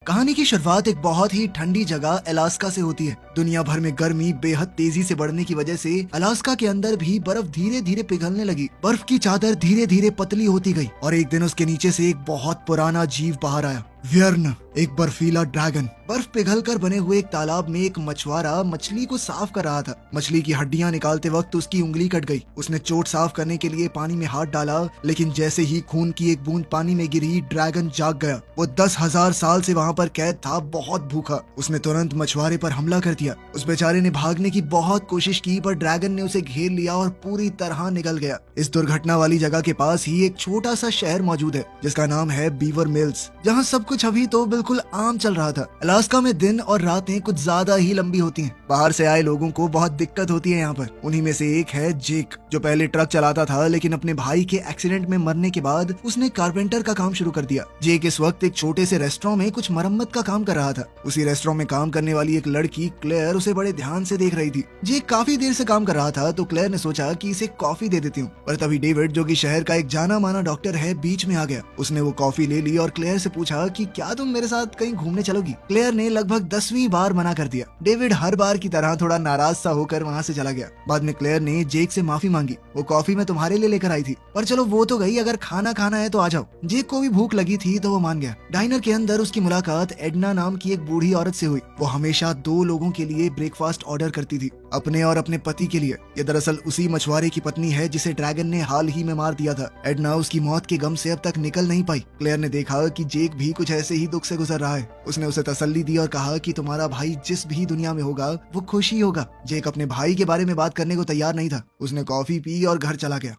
कहानी की शुरुआत एक बहुत ही ठंडी जगह अलास्का से होती है। दुनिया भर में गर्मी बेहद तेजी से बढ़ने की वजह से अलास्का के अंदर भी बर्फ धीरे धीरे पिघलने लगी। बर्फ की चादर धीरे धीरे पतली होती गई और एक दिन उसके नीचे से एक बहुत पुराना जीव बाहर आया। व्यर्न, एक बर्फीला ड्रैगन। बर्फ पिघलकर बने हुए एक तालाब में एक मछुआरा मछली को साफ कर रहा था। मछली की हड्डियां निकालते वक्त उसकी उंगली कट गई। उसने चोट साफ करने के लिए पानी में हाथ डाला, लेकिन जैसे ही खून की एक बूंद पानी में गिरी, ड्रैगन जाग गया। वो 10,000 साल से वहाँ पर कैद था, बहुत भूखा। उसने तुरंत मछुआरे पर हमला कर दिया। उस बेचारे ने भागने की बहुत कोशिश की, पर ड्रैगन ने उसे घेर लिया और पूरी तरह निगल गया। इस दुर्घटना वाली जगह के पास ही एक छोटा सा शहर मौजूद है जिसका नाम है बीवर मिल्स, जहाँ सब कुछ अभी तो बिल्कुल आम चल रहा था। अलास्का में दिन और रातें कुछ ज्यादा ही लंबी होती हैं। बाहर से आए लोगों को बहुत दिक्कत होती है यहाँ पर। उन्हीं में से एक है जेक, जो पहले ट्रक चलाता था, लेकिन अपने भाई के एक्सीडेंट में मरने के बाद उसने कारपेंटर का काम शुरू कर दिया। जेक इस वक्त एक छोटे से रेस्टोरेंट में कुछ मरम्मत का काम कर रहा था। उसी रेस्टोरेंट में काम करने वाली एक लड़की क्लेयर उसे बड़े ध्यान से देख रही थी। जेक काफी देर से काम कर रहा था, तो क्लेयर ने सोचा कि इसे कॉफी दे देती हूँ। पर तभी डेविड, जो कि शहर का एक जाना माना डॉक्टर है, बीच में आ गया। उसने वो कॉफी ले ली और क्लेयर से पूछा कि क्या तुम मेरे साथ कहीं घूमने चलोगी? क्लेयर ने लगभग 10वीं बार मना कर दिया। डेविड हर बार की तरह थोड़ा नाराज सा होकर वहाँ से चला गया। बाद में क्लेयर ने जेक से माफी मांगी। वो कॉफी मैं तुम्हारे लिए लेकर आई थी, पर चलो वो तो गई, अगर खाना खाना है तो आ जाओ। जेक को भी भूख लगी थी तो वो मान गया। डाइनर के अंदर उसकी मुलाकात एडना नाम की एक बूढ़ी औरत से हुई। वो हमेशा 2 लोगों के लिए ब्रेकफास्ट ऑर्डर करती थी, अपने और अपने पति के लिए। ये दरअसल उसी मछुआरे की पत्नी है जिसे ड्रैगन ने हाल ही में मार दिया था। एडना उसकी मौत के गम से अब तक निकल नहीं पाई। क्लेयर ने देखा कि जेक भी कुछ ऐसे ही दुख से गुजर रहा है। उसने उसे तसल्ली दी और कहा कि तुम्हारा भाई जिस भी दुनिया में होगा वो खुश ही होगा। जेक अपने भाई के बारे में बात करने को तैयार नहीं था। उसने कॉफी पी और घर चला गया।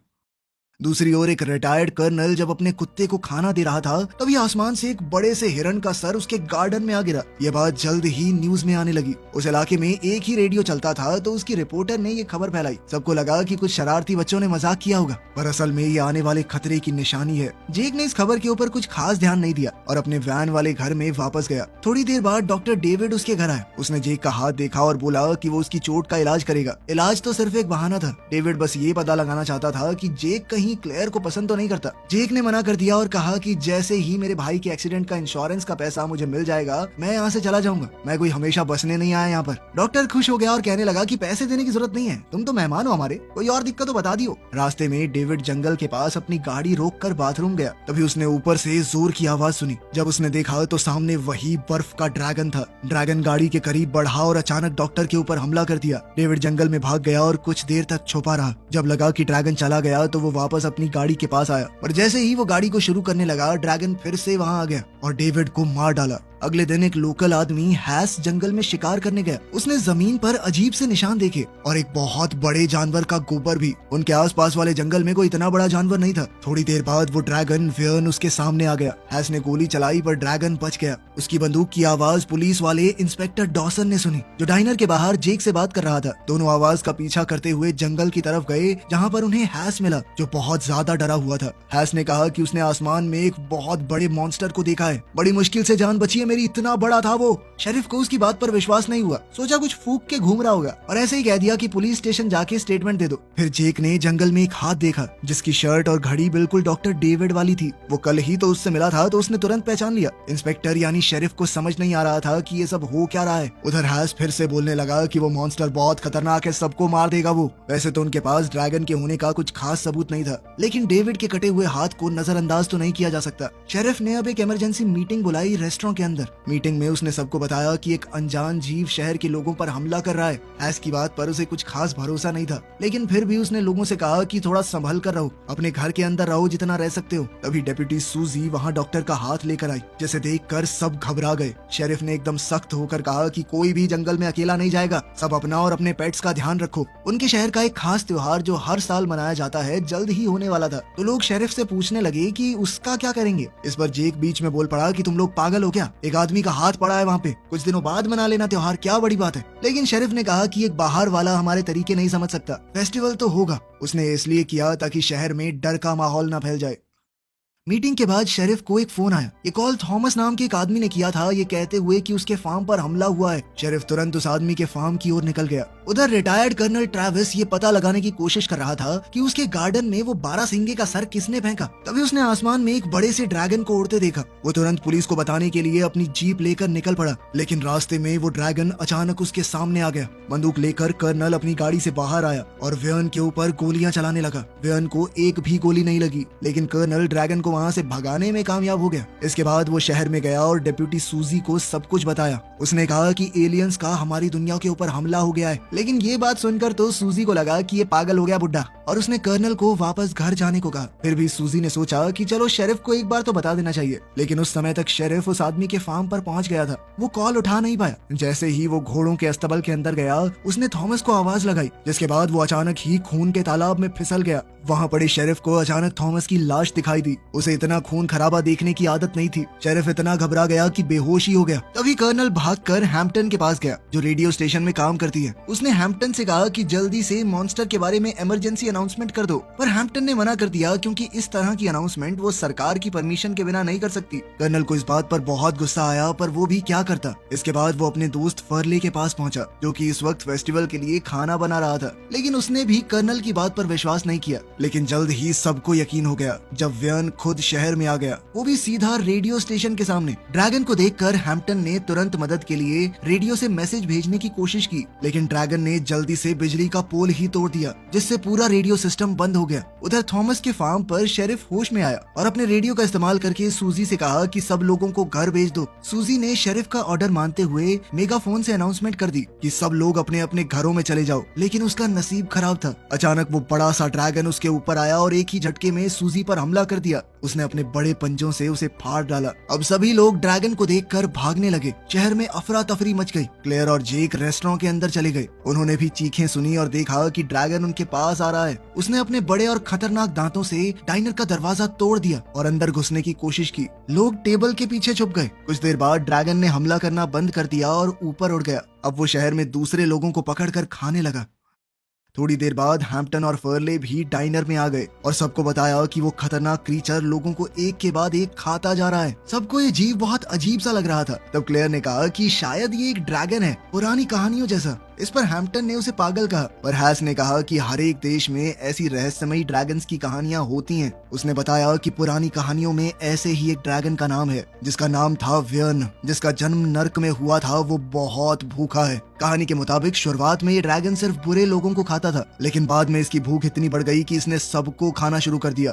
दूसरी ओर एक रिटायर्ड कर्नल जब अपने कुत्ते को खाना दे रहा था, तभी आसमान से एक बड़े से हिरन का सर उसके गार्डन में आ गिरा। यह बात जल्द ही न्यूज में आने लगी। उस इलाके में एक ही रेडियो चलता था, तो उसकी रिपोर्टर ने ये खबर फैलाई। सबको लगा कि कुछ शरारती बच्चों ने मजाक किया होगा, पर असल में ये आने वाले खतरे की निशानी है। जेक ने इस खबर के ऊपर कुछ खास ध्यान नहीं दिया और अपने वैन वाले घर में वापस गया। थोड़ी देर बाद डॉक्टर डेविड उसके घर आया। उसने जेक का हाथ देखा और बोला कि वो उसकी चोट का इलाज करेगा। इलाज तो सिर्फ एक बहाना था। डेविड बस ये पता लगाना चाहता था कि जेक कहीं क्लेयर को पसंद तो नहीं करता। जेक ने मना कर दिया और कहा कि जैसे ही मेरे भाई के एक्सीडेंट का इंश्योरेंस का पैसा मुझे मिल जाएगा, मैं यहाँ से चला जाऊंगा। मैं कोई हमेशा बसने नहीं आया यहाँ पर। डॉक्टर खुश हो गया और कहने लगा कि पैसे देने की जरूरत नहीं है, तुम तो मेहमान हो हमारे, कोई और दिक्कत तो बता दियो। रास्ते में डेविड जंगल के पास अपनी गाड़ी रोक कर बाथरूम गया। तभी उसने ऊपर से जोर की आवाज सुनी। जब उसने देखा तो सामने वही बर्फ का ड्रैगन था। ड्रैगन गाड़ी के करीब बढ़ा और अचानक डॉक्टर के ऊपर हमला कर दिया। डेविड जंगल में भाग गया और कुछ देर तक छुपा रहा। जब लगा कि ड्रैगन चला गया तो वो वापस अपनी गाड़ी के पास आया, पर जैसे ही वो गाड़ी को शुरू करने लगा, ड्रैगन फिर से वहां आ गया और डेविड को मार डाला। अगले दिन एक लोकल आदमी हैस जंगल में शिकार करने गया। उसने जमीन पर अजीब से निशान देखे और एक बहुत बड़े जानवर का गोबर भी। उनके आसपास वाले जंगल में कोई इतना बड़ा जानवर नहीं था। थोड़ी देर बाद वो ड्रैगन व्यर्न उसके सामने आ गया। हैस ने गोली चलाई पर ड्रैगन बच गया। उसकी बंदूक की आवाज पुलिस वाले इंस्पेक्टर डॉसन ने सुनी, जो डाइनर के बाहर जेक से बात कर रहा था। दोनों आवाज का पीछा करते हुए जंगल की तरफ गए, जहाँ पर उन्हें हैस मिला, जो बहुत ज्यादा डरा हुआ था। हैस ने कहा कि उसने आसमान में एक बहुत बड़े मॉन्स्टर को देखा है। बड़ी मुश्किल से जान बची है मेरी, इतना बड़ा था वो। शेरिफ को उसकी बात पर विश्वास नहीं हुआ। सोचा कुछ फूंक के घूम रहा होगा और ऐसे ही कह दिया कि पुलिस स्टेशन जाके स्टेटमेंट दे दो। फिर जेक ने जंगल में एक हाथ देखा, जिसकी शर्ट और घड़ी बिल्कुल डॉक्टर डेविड वाली थी। वो कल ही तो उससे मिला था, तो उसने तुरंत पहचान लिया। इंस्पेक्टर यानी शेरिफ को समझ नहीं आ रहा था कि ये सब हो क्या रहा है। उधर हैस फिर से बोलने लगा कि वो मॉन्स्टर बहुत खतरनाक है, सबको मार देगा वो। वैसे तो उनके पास ड्रैगन के होने का कुछ खास सबूत नहीं था, लेकिन डेविड के कटे हुए हाथ को नजरअंदाज तो नहीं किया जा सकता। शेरिफ ने अब एक इमरजेंसी मीटिंग बुलाई रेस्टोरेंट के अंदर। मीटिंग में उसने सबको बताया कि एक अनजान जीव शहर के लोगों पर हमला कर रहा है। हैस की बात पर उसे कुछ खास भरोसा नहीं था, लेकिन फिर भी उसने लोगों से कहा कि थोड़ा संभल कर रहो, अपने घर के अंदर रहो जितना रह सकते हो। तभी डेप्यूटी सूजी वहाँ डॉक्टर का हाथ लेकर आई, जिसे देखकर सब घबरा गए। शेरिफ ने एकदम सख्त होकर कहा कि कोई भी जंगल में अकेला नहीं जाएगा, सब अपना और अपने पेट्स का ध्यान रखो। उनके शहर का एक खास त्योहार जो हर साल मनाया जाता है जल्द ही होने वाला था, तो लोग शेरिफ से पूछने लगे कि उसका क्या करेंगे। इस पर जेक बीच में बोल पड़ा कि तुम लोग पागल हो क्या, एक आदमी का हाथ पड़ा है वहाँ पे, कुछ दिनों बाद मना लेना त्योहार, क्या बड़ी बात है। लेकिन शेरिफ ने कहा कि एक बाहर वाला हमारे तरीके नहीं समझ सकता, फेस्टिवल तो होगा। उसने इसलिए किया ताकि शहर में डर का माहौल न फैल जाए। मीटिंग के बाद शेरिफ को एक फोन आया। ये कॉल थॉमस नाम के एक आदमी ने किया था, ये कहते हुए कि उसके फार्म पर हमला हुआ है। शेरिफ तुरंत उस आदमी के फार्म की ओर निकल गया। उधर रिटायर्ड कर्नल ट्रेविस ये पता लगाने की कोशिश कर रहा था कि उसके गार्डन में वो 12 सिंगे का सर किसने फेंका। तभी उसने आसमान में एक बड़े से ड्रैगन को उड़ते देखा। वो तुरंत पुलिस को बताने के लिए अपनी जीप लेकर निकल पड़ा, लेकिन रास्ते में वो ड्रैगन अचानक उसके सामने आ गया। बंदूक लेकर कर्नल अपनी गाड़ी से बाहर आया और वेयन के ऊपर गोलियां चलाने लगा। वेयन को एक भी गोली नहीं लगी, लेकिन कर्नल ड्रैगन को वहां से भगाने में कामयाब हो गया। इसके बाद वो शहर में गया और डिप्टी सूजी को सब कुछ बताया। उसने कहा कि एलियंस का हमारी दुनिया के ऊपर हमला हो गया है, लेकिन ये बात सुनकर तो सूजी को लगा कि ये पागल हो गया बुड्ढा, और उसने कर्नल को वापस घर जाने को कहा। फिर भी सूजी ने सोचा कि चलो शेरिफ को एक बार तो बता देना चाहिए, लेकिन उस समय तक शेरिफ उस आदमी के फार्म पर पहुंच गया था। वो कॉल उठा नहीं पाया। जैसे ही वो घोड़ों के अस्तबल के अंदर गया, उसने थॉमस को आवाज लगाई, जिसके बाद वो अचानक ही खून के तालाब में फिसल गया। वहाँ पड़े शेरिफ को अचानक थॉमस की लाश दिखाई दी। उसे इतना खून खराबा देखने की आदत नहीं थी। शेरिफ इतना घबरा गया कि बेहोश ही हो गया। तभी कर्नल भागकर हैम्पटन के पास गया, जो रेडियो स्टेशन में काम करती है। उसने हैम्पटन से कहा कि जल्दी से मॉन्स्टर के बारे में इमरजेंसी अनाउंसमेंट कर दो, पर हैम्पटन ने मना कर दिया क्योंकि इस तरह की अनाउंसमेंट वो सरकार की परमिशन के बिना नहीं कर सकती। कर्नल को इस बात पर बहुत गुस्सा आया, पर वो भी क्या करता। इसके बाद वो अपने दोस्त फर्ले के पास पहुंचा, जो कि इस वक्त फेस्टिवल के लिए खाना बना रहा था, लेकिन उसने भी कर्नल की बात पर विश्वास नहीं किया। लेकिन जल्द ही सबको यकीन हो गया जब वेयन खुद शहर में आ गया, वो भी सीधा रेडियो स्टेशन के सामने। ड्रैगन को देखकर हैम्पटन ने तुरंत मदद के लिए रेडियो से मैसेज भेजने की कोशिश की, लेकिन ड्रैगन ने जल्दी से बिजली का पोल ही तोड़ दिया, जिससे पूरा रेडियो सिस्टम बंद हो गया। उधर थॉमस के फार्म पर शेरिफ होश में आया और अपने रेडियो का इस्तेमाल करके सूजी से कहा कि सब लोगों को घर भेज दो। सूजी ने शेरिफ का ऑर्डर मानते हुए मेगाफोन से अनाउंसमेंट कर दी कि सब लोग अपने अपने घरों में चले जाओ, लेकिन उसका नसीब खराब था। अचानक वो बड़ा सा ड्रैगन उसके ऊपर आया और एक ही झटके में सूजी पर हमला कर दिया। उसने अपने बड़े पंजों से उसे फाड़ डाला। अब सभी लोग ड्रैगन को देखकर भागने लगे। शहर में अफरा तफरी मच गई। क्लेयर और जेक रेस्टोरेंट के अंदर चले गए। उन्होंने भी चीखें सुनी और देखा कि ड्रैगन उनके पास आ रहा है। उसने अपने बड़े और खतरनाक दांतों से डाइनर का दरवाजा तोड़ दिया और अंदर घुसने की कोशिश की। लोग टेबल के पीछे छुप गए। कुछ देर बाद ड्रैगन ने हमला करना बंद कर दिया और ऊपर उड़ गया। अब वो शहर में दूसरे लोगों को पकड़कर खाने लगा। थोड़ी देर बाद हैम्पटन और फर्ले भी डाइनर में आ गए और सबको बताया कि वो खतरनाक क्रीचर लोगों को एक के बाद एक खाता जा रहा है। सबको ये जीव बहुत अजीब सा लग रहा था। तब क्लेयर ने कहा कि शायद ये एक ड्रैगन है, पुरानी कहानियों जैसा। इस पर हैम्पटन ने उसे पागल कहा, पर हैस ने कहा कि हर एक देश में ऐसी रहस्यमयी ड्रैगन्स की कहानियां होती हैं। उसने बताया कि पुरानी कहानियों में ऐसे ही एक ड्रैगन का नाम है, जिसका नाम था वेयन, जिसका जन्म नर्क में हुआ था। वो बहुत भूखा है। कहानी के मुताबिक शुरुआत में ये ड्रैगन सिर्फ बुरे लोगों को खाता था, लेकिन बाद में इसकी भूख इतनी बढ़ गई कि इसने सबको खाना शुरू कर दिया।